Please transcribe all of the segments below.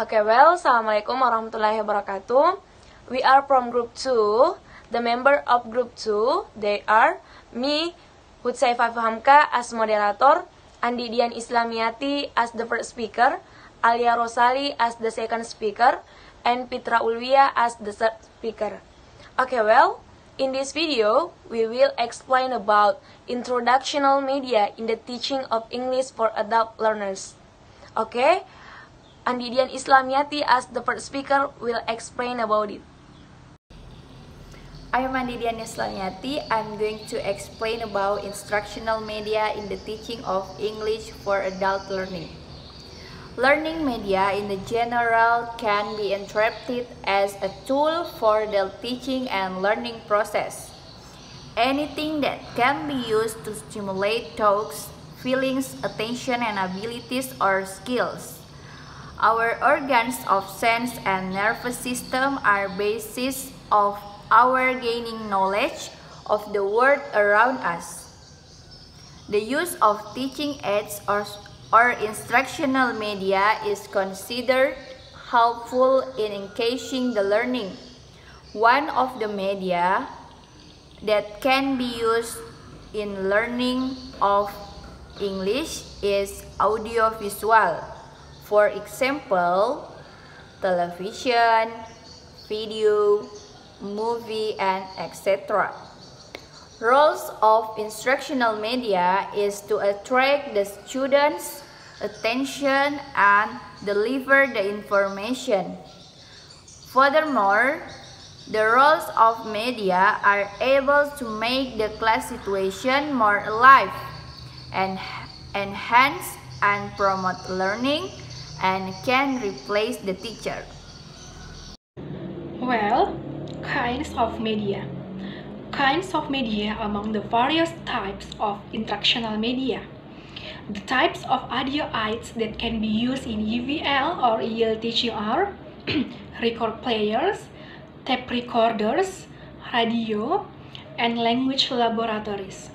Assalamualaikum warahmatullahi wabarakatuh. We are from group 2. The member of group 2, they are me, Hutsaifa Fahamka as moderator, Andi Dian Islamiyati as the first speaker, Alia Rosali as the second speaker, and Pitra Ulwia as the third speaker. In this video, we will explain about introductional media in the teaching of English for adult learners. Andi Dian Islamiyati as the first speaker will explain about it. I am Andi Dian Islamiyati. I'm going to explain about instructional media in the teaching of English for adult learning. Learning media in the general can be interpreted as a tool for the teaching and learning process. Anything that can be used to stimulate thoughts, feelings, attention, and abilities or skills. Our organs of sense and nervous system are basis of our gaining knowledge of the world around us. The use of teaching aids or instructional media is considered helpful in engaging the learning. One of the media that can be used in learning of English is audiovisual. For example, television, video, movie, and etc. Roles of instructional media is to attract the students' attention and deliver the information. Furthermore, the roles of media are able to make the class situation more alive and enhance and promote learning and can replace the teacher. Kinds of media. Kinds of media among the various types of instructional media. The types of audio aids that can be used in EVL or EL teaching are record players, tape recorders, radio, and language laboratories.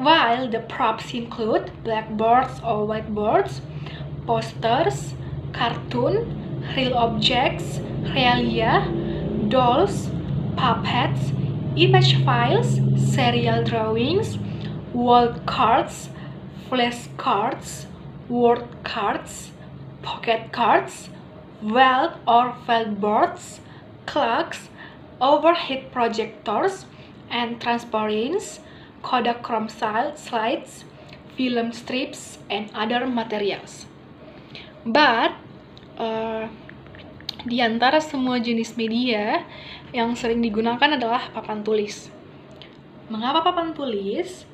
While the props include blackboards or whiteboards, posters, cartoon, real objects, realia, dolls, puppets, image files, serial drawings, wall cards, flashcards, word cards, pocket cards, weld or felt boards, clocks, overhead projectors, and transparents, Kodachrome slides, film strips, and other materials. But di antara semua jenis media yang sering digunakan adalah papan tulis. Mengapa papan tulis?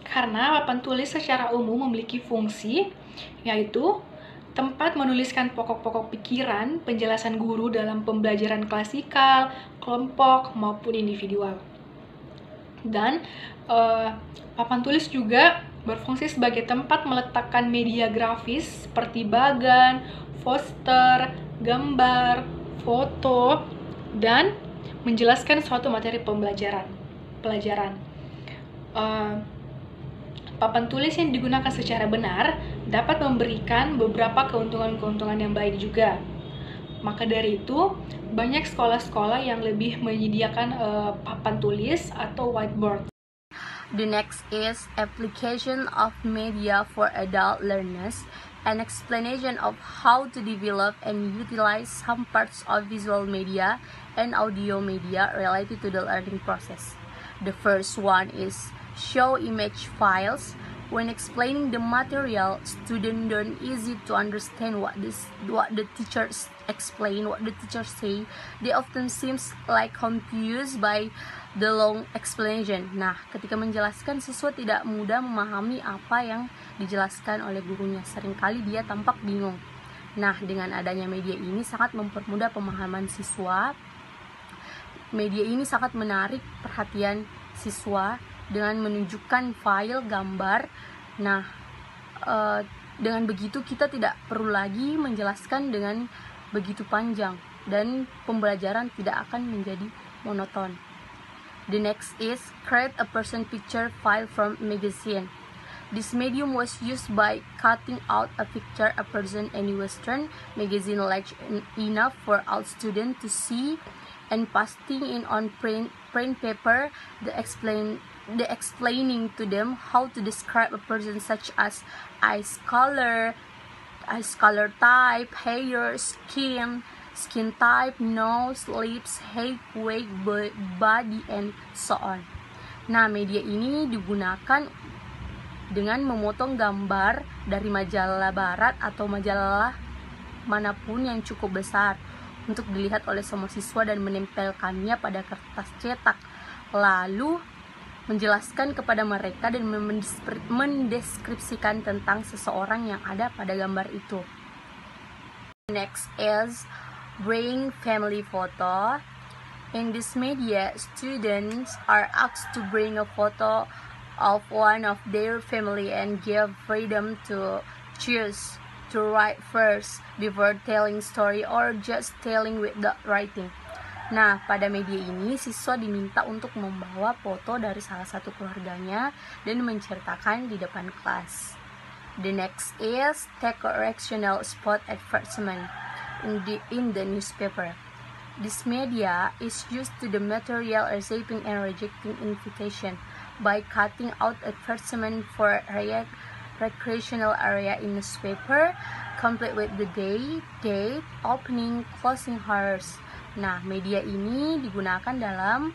Karena papan tulis secara umum memiliki fungsi, yaitu tempat menuliskan pokok-pokok pikiran, penjelasan guru dalam pembelajaran klasikal, kelompok, maupun individual. Dan papan tulis juga berfungsi sebagai tempat meletakkan media grafis seperti bagan, poster, gambar, foto, dan menjelaskan suatu materi pelajaran. Papan tulis yang digunakan secara benar dapat memberikan beberapa keuntungan-keuntungan yang baik juga. Maka dari itu, banyak sekolah-sekolah yang lebih menyediakan papan tulis atau whiteboard. The next is application of media for adult learners, an explanation of how to develop and utilize some parts of visual media and audio media related to the learning process. The first one is show image files. When explaining the material, students don't easy to understand what the teachers explain, what the teachers say. They often seems like confused by the long explanation. Nah, ketika menjelaskan, siswa tidak mudah memahami apa yang dijelaskan oleh gurunya. Seringkali dia tampak bingung. Nah, dengan adanya media ini sangat mempermudah pemahaman siswa. Media ini sangat menarik perhatian siswa dengan menunjukkan file gambar. Nah, dengan begitu kita tidak perlu lagi menjelaskan dengan begitu panjang dan pembelajaran tidak akan menjadi monoton. The next is create a person picture file from magazine. This medium was used by cutting out a picture, a person, any Western magazine large enough for all students to see, and pasting in on print paper the explaining to them how to describe a person, such as eyes color type, hair, skin type, nose, lips, height, weight, body, and so on. Nah, media ini digunakan dengan memotong gambar dari majalah barat atau majalah manapun yang cukup besar untuk dilihat oleh semua siswa dan menempelkannya pada kertas cetak, lalu menjelaskan kepada mereka dan mendeskripsikan tentang seseorang yang ada pada gambar itu. Next is bring family photo. In this media, students are asked to bring a photo of one of their family and give freedom to choose to write first before telling story or just telling with the writing. Nah, pada media ini siswa diminta untuk membawa foto dari salah satu keluarganya dan menceritakan di depan kelas. The next is take correctional spot advertisement in the newspaper. This media is used to the material accepting and rejecting invitation by cutting out advertisement for recreational area in newspaper, complete with the day, date, opening, closing hours. Nah, media ini digunakan dalam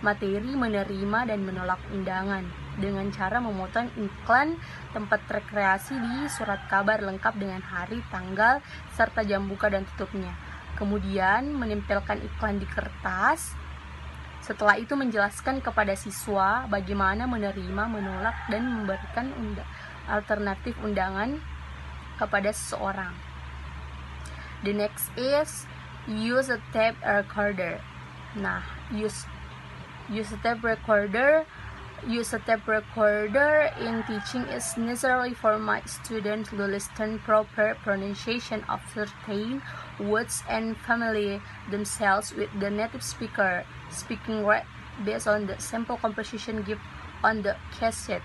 materi menerima dan menolak undangan dengan cara memotong iklan tempat rekreasi di surat kabar lengkap dengan hari, tanggal, serta jam buka dan tutupnya. Kemudian menempelkan iklan di kertas. Setelah itu menjelaskan kepada siswa bagaimana menerima, menolak, dan memberikan alternatif undangan kepada seseorang. The next is use a tape recorder. Nah, use a tape recorder in teaching is necessary for my students to listen proper pronunciation of certain words and familiar themselves with the native speaker speaking right based on the sample composition given on the cassette.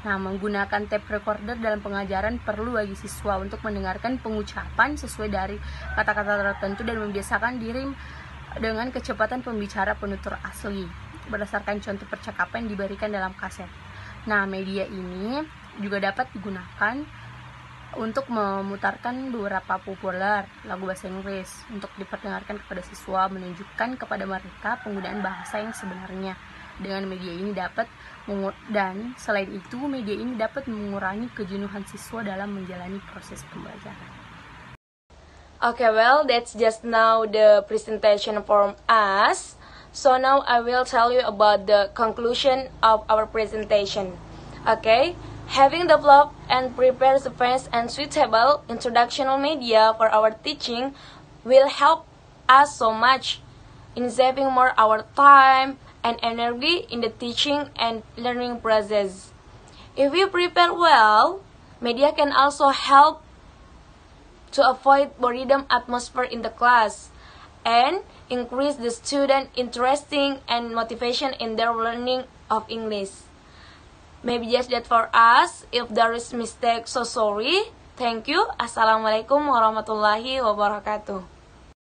Nah, menggunakan tape recorder dalam pengajaran perlu bagi siswa untuk mendengarkan pengucapan sesuai dari kata-kata tertentu dan membiasakan diri dengan kecepatan pembicara penutur asli berdasarkan contoh percakapan yang diberikan dalam kaset. Nah, media ini juga dapat digunakan untuk memutarkan beberapa populer lagu bahasa Inggris untuk diperdengarkan kepada siswa, menunjukkan kepada mereka penggunaan bahasa yang sebenarnya. Dengan media ini dan selain itu media ini dapat mengurangi kejenuhan siswa dalam menjalani proses pembelajaran. Okay, well, that's just now the presentation from us. So now I will tell you about the conclusion of our presentation. Okay, having developed and prepared sufficient and suitable introductional media for our teaching will help us so much in saving more our time and energy in the teaching and learning process. If we prepare well, media can also help to avoid boredom atmosphere in the class and increase the student interesting and motivation in their learning of English. Maybe just that for us. If there is mistake, so sorry. Thank you. Assalamualaikum warahmatullahi wabarakatuh.